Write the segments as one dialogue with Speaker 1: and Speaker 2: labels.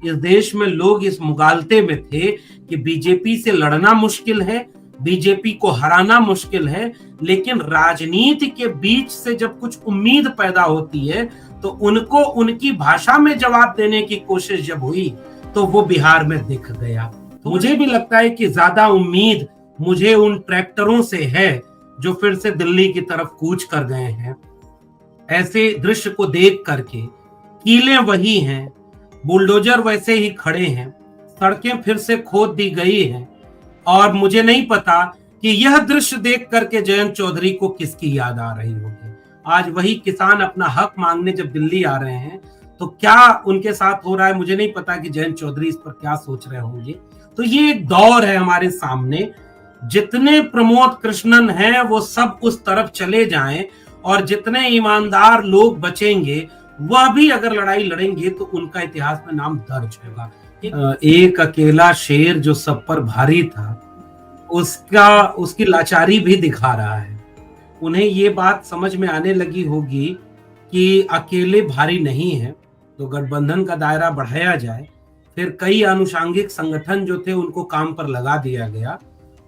Speaker 1: इस देश में लोग इस मुगालते में थे कि बीजेपी से लड़ना मुश्किल है, बीजेपी को हराना मुश्किल है, लेकिन राजनीति के बीच से जब कुछ उम्मीद पैदा होती है तो उनको उनकी भाषा में जवाब देने की कोशिश जब हुई तो वो बिहार में दिख गया। मुझे भी लगता है कि ज्यादा उम्मीद मुझे उन ट्रैक्टरों से है जो फिर से दिल्ली की तरफ कूच कर गए हैं। ऐसे दृश्य को देख करके कीलें वही हैं, बुलडोजर वैसे ही खड़े हैं, सड़कें फिर से खोद दी गई हैं और मुझे नहीं पता कि यह दृश्य देख करके जयंत चौधरी को किसकी याद आ रही होगी। आज वही किसान अपना हक मांगने जब दिल्ली आ रहे हैं तो क्या उनके साथ हो रहा है, मुझे नहीं पता कि जयंत चौधरी इस पर क्या सोच रहे होंगे। तो ये एक दौर है हमारे सामने, जितने प्रमोद कृष्णन हैं वो सब उस तरफ चले जाएं और जितने ईमानदार लोग बचेंगे वह भी अगर लड़ाई लड़ेंगे तो उनका इतिहास में नाम दर्ज होगा। एक अकेला शेर जो सब पर भारी था, उसकी लाचारी भी दिखा रहा है। उन्हें ये बात समझ में आने लगी होगी कि अकेले भारी नहीं है, तो गठबंधन का दायरा बढ़ाया जाए। फिर कई आनुषांगिक संगठन जो थे उनको काम पर लगा दिया गया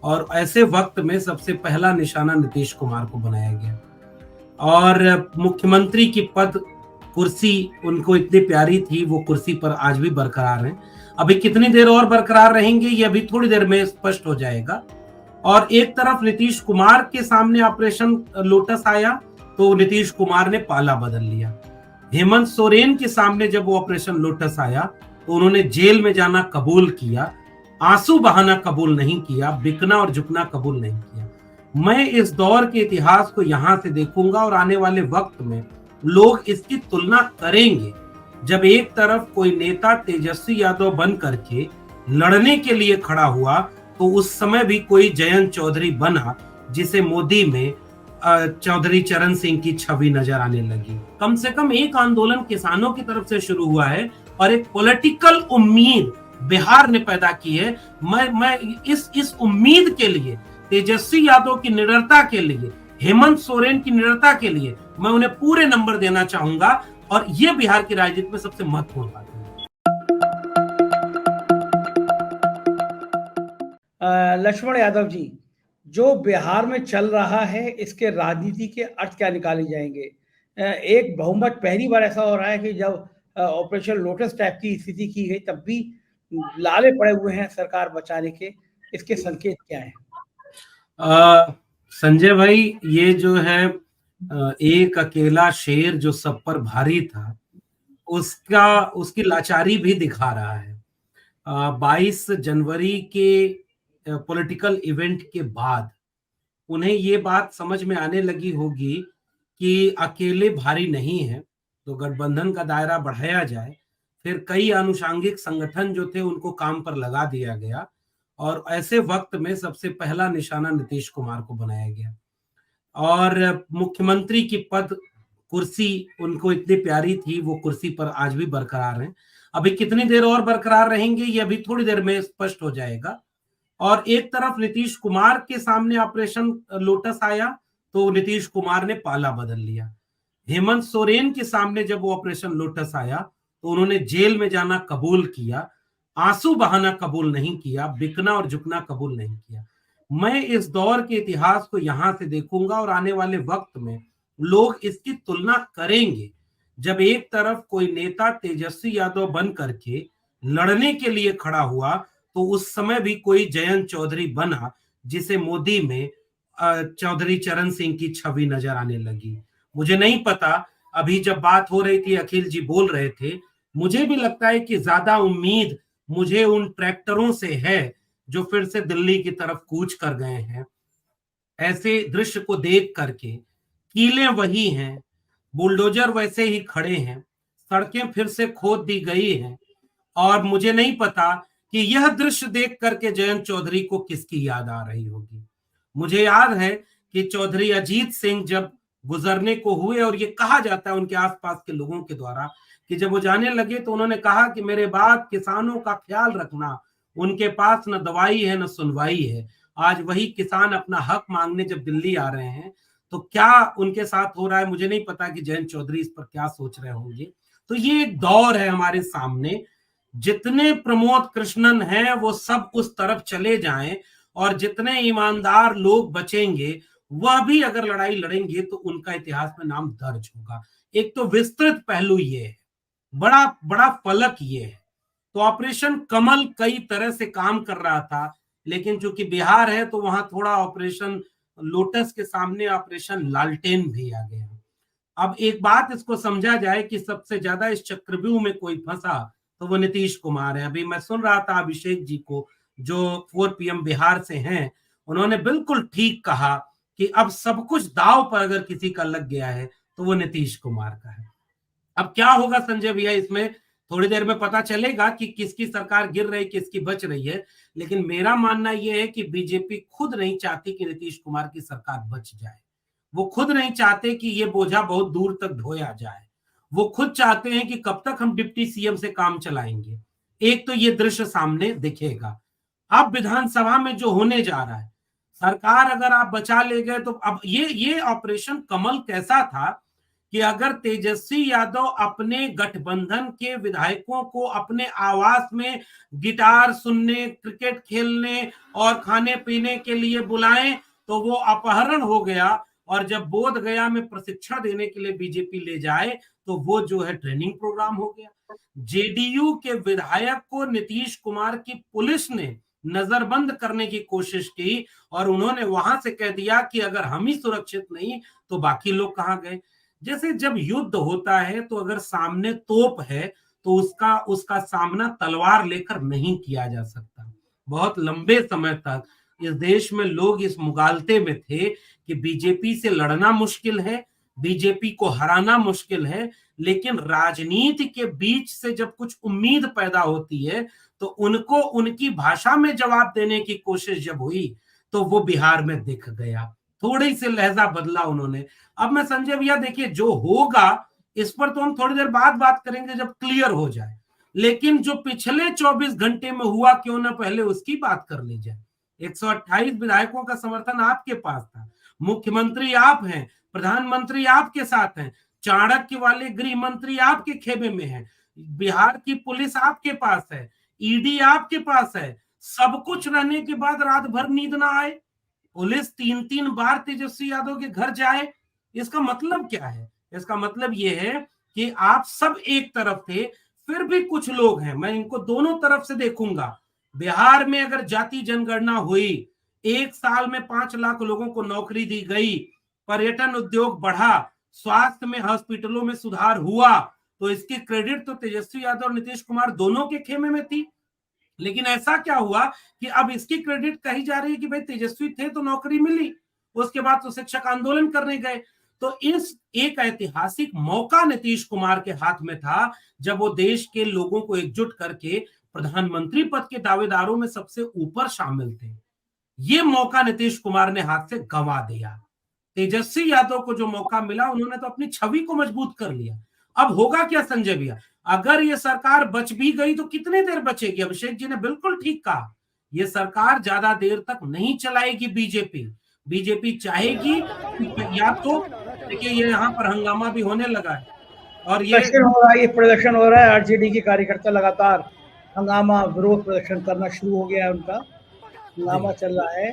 Speaker 1: और ऐसे वक्त में सबसे पहला निशाना नीतीश कुमार को बनाया गया और मुख्यमंत्री की पद कुर्सी उनको इतनी प्यारी थी, वो कुर्सी पर आज भी बरकरार हैं। अभी कितनी देर और बरकरार रहेंगे ये अभी थोड़ी देर में स्पष्ट हो जाएगा। और एक तरफ नीतीश कुमार के सामने ऑपरेशन लोटस आया तो नीतीश कुमार ने पाला बदल लिया। हेमंत सोरेन के सामने जब वो ऑपरेशन लोटस आया तो उन्होंने जेल में जाना कबूल किया, आंसू बहाना कबूल नहीं किया, बिकना और झुकना कबूल नहीं किया। मैं इस दौर के इतिहास को यहां से देखूंगा और आने वाले वक्त में लोग इसकी तुलना करेंगे। जब एक तरफ कोई नेता तेजस्वी यादव बन करके लड़ने के लिए खड़ा हुआ तो उस समय भी कोई जयंत चौधरी बना जिसे मोदी में चौधरी चरण सिंह की छवि नजर आने लगी। कम से कम एक आंदोलन किसानों की तरफ से शुरू हुआ है और एक पॉलिटिकल उम्मीद बिहार ने पैदा की है। मैं इस उम्मीद के लिए, तेजस्वी यादव की निडरता के लिए, हेमंत सोरेन की निडरता के लिए मैं उन्हें पूरे नंबर देना चाहूंगा और ये बिहार की राजनीति में सबसे महत्वपूर्ण बात है।
Speaker 2: लक्ष्मण यादव जी, जो बिहार में चल रहा है इसके राजनीति के अर्थ क्या निकाले जाएंगे? एक बहुमत पहली बार ऐसा हो रहा है कि जब ऑपरेशन लोटस टाइप की स्थिति की गई तब भी लाले पड़े हुए हैं सरकार बचाने के, इसके संकेत क्या है?
Speaker 1: संजय भाई, ये जो है एक अकेला शेर जो सब पर भारी था, उसकी लाचारी भी दिखा रहा है। 22 जनवरी के पॉलिटिकल इवेंट के बाद उन्हें ये बात समझ में आने लगी होगी कि अकेले भारी नहीं है, तो गठबंधन का दायरा बढ़ाया जाए। फिर कई आनुषांगिक संगठन जो थे उनको काम पर लगा दिया गया और ऐसे वक्त में सबसे पहला निशाना नीतीश कुमार को बनाया गया और मुख्यमंत्री की पद कुर्सी उनको इतनी प्यारी थी, वो कुर्सी पर आज भी बरकरार हैं। अभी कितनी देर और बरकरार रहेंगे ये अभी थोड़ी देर में स्पष्ट हो जाएगा। और एक तरफ नीतीश कुमार के सामने ऑपरेशन लोटस आया तो नीतीश कुमार ने पाला बदल लिया। हेमंत सोरेन के सामने जब वो ऑपरेशन लोटस आया तो उन्होंने जेल में जाना कबूल किया, आंसू बहाना कबूल नहीं किया, बिकना और झुकना कबूल नहीं किया। मैं इस दौर के इतिहास को यहां से देखूंगा और आने वाले वक्त में लोग इसकी तुलना करेंगे। जब एक तरफ कोई नेता तेजस्वी यादव बन करके लड़ने के लिए खड़ा हुआ तो उस समय भी कोई जयंत चौधरी बना जिसे मोदी में चौधरी चरण सिंह की छवि नजर आने लगी। मुझे नहीं पता, अभी जब बात हो रही थी अखिल जी बोल रहे थे, मुझे भी लगता है कि ज्यादा उम्मीद मुझे उन ट्रैक्टरों से है जो फिर से दिल्ली की तरफ कूच कर गए हैं। ऐसे दृश्य को देख करके कीलें वही हैं, बुलडोजर वैसे ही खड़े हैं, सड़कें फिर से खोद दी गई हैं और मुझे नहीं पता कि यह दृश्य देख करके जयंत चौधरी को किसकी याद आ रही होगी। मुझे याद है कि चौधरी अजीत सिंह जब गुजरने को हुए और ये कहा जाता है उनके आसपास के लोगों के द्वारा कि जब वो जाने लगे तो उन्होंने कहा कि मेरे बाद किसानों का ख्याल रखना, उनके पास न दवाई है न सुनवाई है। आज वही किसान अपना हक मांगने जब दिल्ली आ रहे हैं तो क्या उनके साथ हो रहा है, मुझे नहीं पता कि जयंत चौधरी इस पर क्या सोच रहे होंगे। तो ये एक दौर है हमारे सामने, जितने प्रमोद कृष्णन हैं वो सब उस तरफ चले जाएं और जितने ईमानदार लोग बचेंगे वह भी अगर लड़ाई लड़ेंगे तो उनका इतिहास में नाम दर्ज होगा। एक तो विस्तृत पहलू ये है, बड़ा बड़ा फलक ये है। तो ऑपरेशन कमल कई तरह से काम कर रहा था, लेकिन चूंकि बिहार है तो वहां थोड़ा ऑपरेशन लोटस के सामने ऑपरेशन लालटेन भी आ गया। अब एक बात इसको समझा जाए कि सबसे ज्यादा इस चक्रव्यूह में कोई फंसा तो वो नीतीश कुमार है। अभी मैं सुन रहा था अभिषेक जी को, जो 4 PM बिहार से हैं, उन्होंने बिल्कुल ठीक कहा कि अब सब कुछ दांव पर अगर किसी का लग गया है तो वो नीतीश कुमार का है। अब क्या होगा संजय भैया, इसमें थोड़ी देर में पता चलेगा कि किसकी सरकार गिर रही, किसकी बच रही है। लेकिन मेरा मानना यह है कि बीजेपी खुद नहीं चाहती कि नीतीश कुमार की सरकार बच जाए। वो खुद नहीं चाहते कि ये बोझा बहुत दूर तक ढोया जाए। वो खुद चाहते हैं कि कब तक हम डिप्टी सीएम से काम चलाएंगे। एक तो ये दृश्य सामने दिखेगा। अब विधानसभा में जो होने जा रहा है, सरकार अगर आप बचा ले गए तो अब ये ऑपरेशन कमल कैसा था कि अगर तेजस्वी यादव अपने गठबंधन के विधायकों को अपने आवास में गिटार सुनने, क्रिकेट खेलने और खाने पीने के लिए बुलाएं तो वो अपहरण हो गया, और जब बोध गया में प्रशिक्षण देने के लिए बीजेपी ले जाए तो वो जो है ट्रेनिंग प्रोग्राम हो गया। जेडीयू के विधायक को नीतीश कुमार की पुलिस ने नजरबंद करने की कोशिश की और उन्होंने वहां से कह दिया कि अगर हम ही सुरक्षित नहीं तो बाकी लोग कहां गए। जैसे जब युद्ध होता है तो अगर सामने तोप है तो उसका उसका सामना तलवार लेकर नहीं किया जा सकता। बहुत लंबे समय तक इस देश में लोग इस मुगालते में थे कि बीजेपी से लड़ना मुश्किल है, बीजेपी को हराना मुश्किल है, लेकिन राजनीति के बीच से जब कुछ उम्मीद पैदा होती है तो उनको उनकी भाषा में जवाब देने की कोशिश जब हुई तो वो बिहार में दिख गया। थोड़ी सी लहजा बदला उन्होंने। अब मैं संजय भैया देखिए जो होगा इस पर तो हम थोड़ी देर बाद बात करेंगे जब क्लियर हो जाए, लेकिन जो पिछले 24 घंटे में हुआ क्यों ना पहले उसकी बात कर ली जाए। 128 विधायकों का समर्थन आपके पास था, मुख्यमंत्री आप हैं, प्रधानमंत्री आपके साथ हैं, चाणक्य वाले गृह मंत्री आपके खेमे में हैं, बिहार की पुलिस आपके पास है, ईडी आपके पास है। सब कुछ रहने के बाद रात भर नींद ना आए, पुलिस 3-3 बार तेजस्वी यादव के घर जाए, इसका मतलब क्या है? इसका मतलब यह है कि आप सब एक तरफ थे, फिर भी कुछ लोग हैं, मैं इनको दोनों तरफ से देखूंगा। बिहार में अगर जाति जनगणना हुई, 1 साल में 5 लाख लोगों को नौकरी दी गई, पर्यटन उद्योग बढ़ा, स्वास्थ्य में हॉस्पिटलों में सुधार हुआ, तो इसकी क्रेडिट तो तेजस्वी यादव और नीतीश कुमार दोनों के खेमे में थी। लेकिन ऐसा क्या हुआ कि अब इसकी क्रेडिट कही जा रही है कि भाई तेजस्वी थे तो नौकरी मिली, उसके बाद तो शिक्षक आंदोलन करने गए। तो इस एक ऐतिहासिक मौका नीतीश कुमार के हाथ में था जब वो देश के लोगों को एकजुट करके प्रधानमंत्री पद के दावेदारों में सबसे ऊपर शामिल थे। ये मौका नीतीश कुमार ने हाथ से गंवा दिया। तेजस्वी यादव को जो मौका मिला उन्होंने तो अपनी छवि को मजबूत कर लिया। अब होगा क्या संजय भैया, अगर ये सरकार बच भी गई तो कितनी देर बचेगी? अभिषेक जी ने बिल्कुल ठीक कहा, ये सरकार ज्यादा देर तक नहीं चलाएगी। बीजेपी बीजेपी चाहेगी या तो देखिए ये यहाँ पर हंगामा भी होने लगा है और ये
Speaker 2: प्रदर्शन हो रहा है। आरजेडी के कार्यकर्ता लगातार हंगामा विरोध प्रदर्शन करना शुरू हो गया है, उनका हंगामा चल रहा है।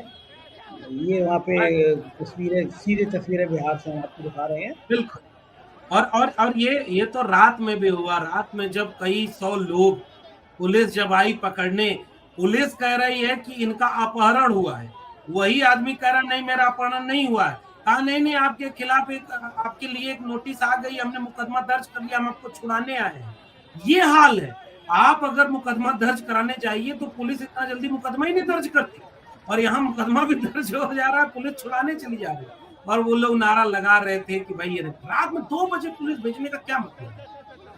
Speaker 2: ये वहाँ पे तस्वीरें, सीधे तस्वीरें बिहार से हम आपको दिखा रहे हैं।
Speaker 1: बिल्कुल। और ये तो रात में भी हुआ। रात में जब कई 100 लोग, पुलिस जब आई पकड़ने, पुलिस कह रही है कि इनका अपहरण हुआ है, वही आदमी कह रहा नहीं मेरा अपहरण नहीं हुआ है। कहा नहीं आपके खिलाफ एक, आपके लिए एक नोटिस आ गई, हमने मुकदमा दर्ज कर लिया, हम आपको छुड़ाने आए हैं। ये हाल है। आप अगर मुकदमा दर्ज कराने जाइए तो पुलिस इतना जल्दी मुकदमा ही नहीं दर्ज करती, और यहाँ मुकदमा भी दर्ज हो जा रहा है, पुलिस छुड़ाने चली जा रही है। और वो लोग नारा लगा रहे थे कि भाई ये रात में 2 बजे पुलिस भेजने का क्या मतलब है?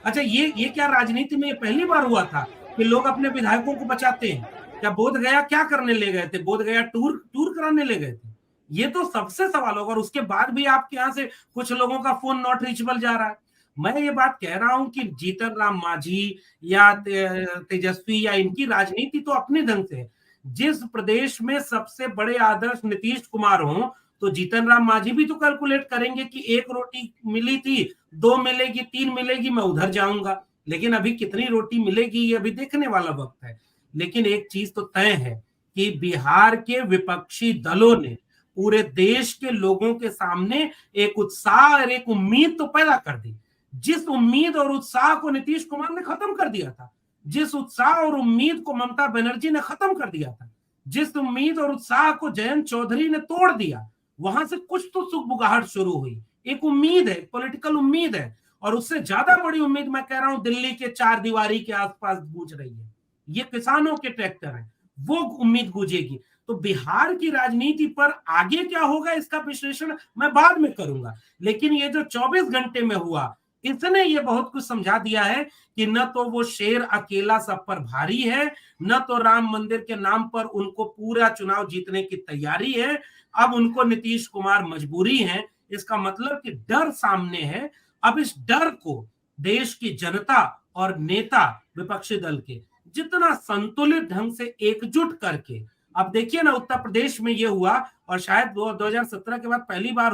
Speaker 1: अच्छा, ये क्या राजनीति में ये पहली बार हुआ था कि लोग अपने विधायकों को बचाते हैं? क्या बोध गया क्या करने ले गए थे? बोध गया टूर कराने ले गए थे? ये तो सबसे सवाल होगा। और उसके बाद भी आपके यहाँ से कुछ लोगों का फोन नॉट रीचेबल जा रहा है। मैं ये बात कह रहा हूं कि जीतन राम मांझी या तेजस्वी या इनकी राजनीति तो अपने ढंग से है। जिस प्रदेश में सबसे बड़े आदर्श नीतीश कुमार हो तो जीतन राम मांझी भी तो कैलकुलेट करेंगे कि 1 रोटी मिली थी, 2 मिलेगी, 3 मिलेगी, मैं उधर जाऊंगा। लेकिन अभी कितनी रोटी मिलेगी ये अभी देखने वाला वक्त है। लेकिन एक चीज तो तय है कि बिहार के विपक्षी दलों ने पूरे देश के लोगों के सामने एक उत्साह और एक उम्मीद तो पैदा कर दी। जिस उम्मीद और उत्साह को नीतीश कुमार ने खत्म कर दिया था, जिस उत्साह और उम्मीद को ममता बनर्जी ने खत्म कर दिया था, जिस उम्मीद और उत्साह को जयंत चौधरी ने तोड़ दिया, वहां से कुछ तो सुगबुगाहट शुरू हुई। एक उम्मीद है, पॉलिटिकल उम्मीद है, और उससे ज्यादा बड़ी उम्मीद मैं कह रहा हूं दिल्ली के चार दीवारी के आसपास गूंज रही है। ये किसानों के ट्रैक्टर है, वो उम्मीद गूंजेगी। तो बिहार की राजनीति पर आगे क्या होगा इसका विश्लेषण मैं बाद में करूंगा, लेकिन ये जो 24 घंटे में हुआ इसने ये बहुत कुछ समझा दिया है कि न तो वो शेर अकेला सब पर भारी है, न तो राम मंदिर के नाम पर उनको पूरा चुनाव जीतने की तैयारी है। अब उनको नीतीश कुमार मजबूरी है। इसका मतलब कि डर सामने है। अब इस डर को देश की जनता और नेता विपक्षी दल के जितना संतुलित ढंग से एकजुट करके, अब देखिए ना उत्तर प्रदेश में ये हुआ और शायद 2017 के बाद पहली बार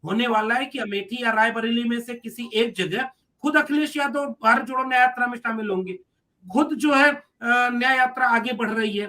Speaker 1: होने वाला है कि अमेठी या रायबरेली में से किसी एक जगह खुद अखिलेश यादव भारत जोड़ो न्याय यात्रा में शामिल होंगे। खुद जो है न्याय यात्रा आगे बढ़ रही है।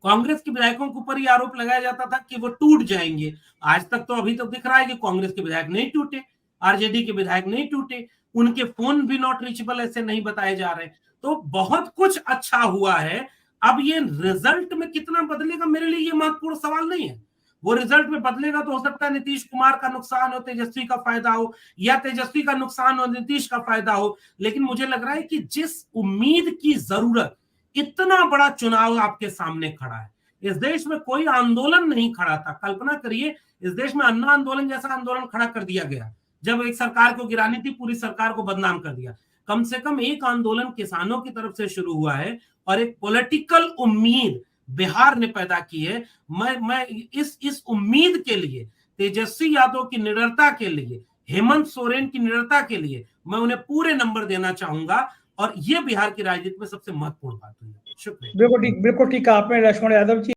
Speaker 1: कांग्रेस के विधायकों के ऊपर ही आरोप लगाया जाता था कि वो टूट जाएंगे। आज तक तो अभी तो दिख रहा है कि कांग्रेस के विधायक नहीं टूटे, आरजेडी के विधायक नहीं टूटे, उनके फोन भी नॉट रीचेबल ऐसे नहीं बताए जा रहे। तो बहुत कुछ अच्छा हुआ है। अब ये रिजल्ट में कितना बदलेगा मेरे लिए ये महत्वपूर्ण सवाल नहीं है। वो रिजल्ट में बदलेगा तो हो सकता है नीतीश कुमार का नुकसान हो, तेजस्वी का फायदा हो, या तेजस्वी का नुकसान हो, नीतीश का फायदा हो। लेकिन मुझे लग रहा है कि जिस उम्मीद की जरूरत, इतना बड़ा चुनाव आपके सामने खड़ा है। इस देश में कोई आंदोलन नहीं खड़ा था। कल्पना करिए इस देश में अन्ना आंदोलन जैसा आंदोलन खड़ा कर दिया गया जब एक सरकार को गिरानी थी, पूरी सरकार को बदनाम कर दिया। कम से कम एक आंदोलन किसानों की तरफ से शुरू हुआ है और एक पॉलिटिकल उम्मीद बिहार ने पैदा की है। मैं इस उम्मीद के लिए, तेजस्वी यादव की निडरता के लिए, हेमंत सोरेन की निडरता के लिए मैं उन्हें पूरे नंबर देना चाहूंगा। और ये बिहार की राजनीति में सबसे महत्वपूर्ण बात हुई। शुक्रिया।
Speaker 2: बिल्कुल ठीक आपने लक्ष्मण यादव जी।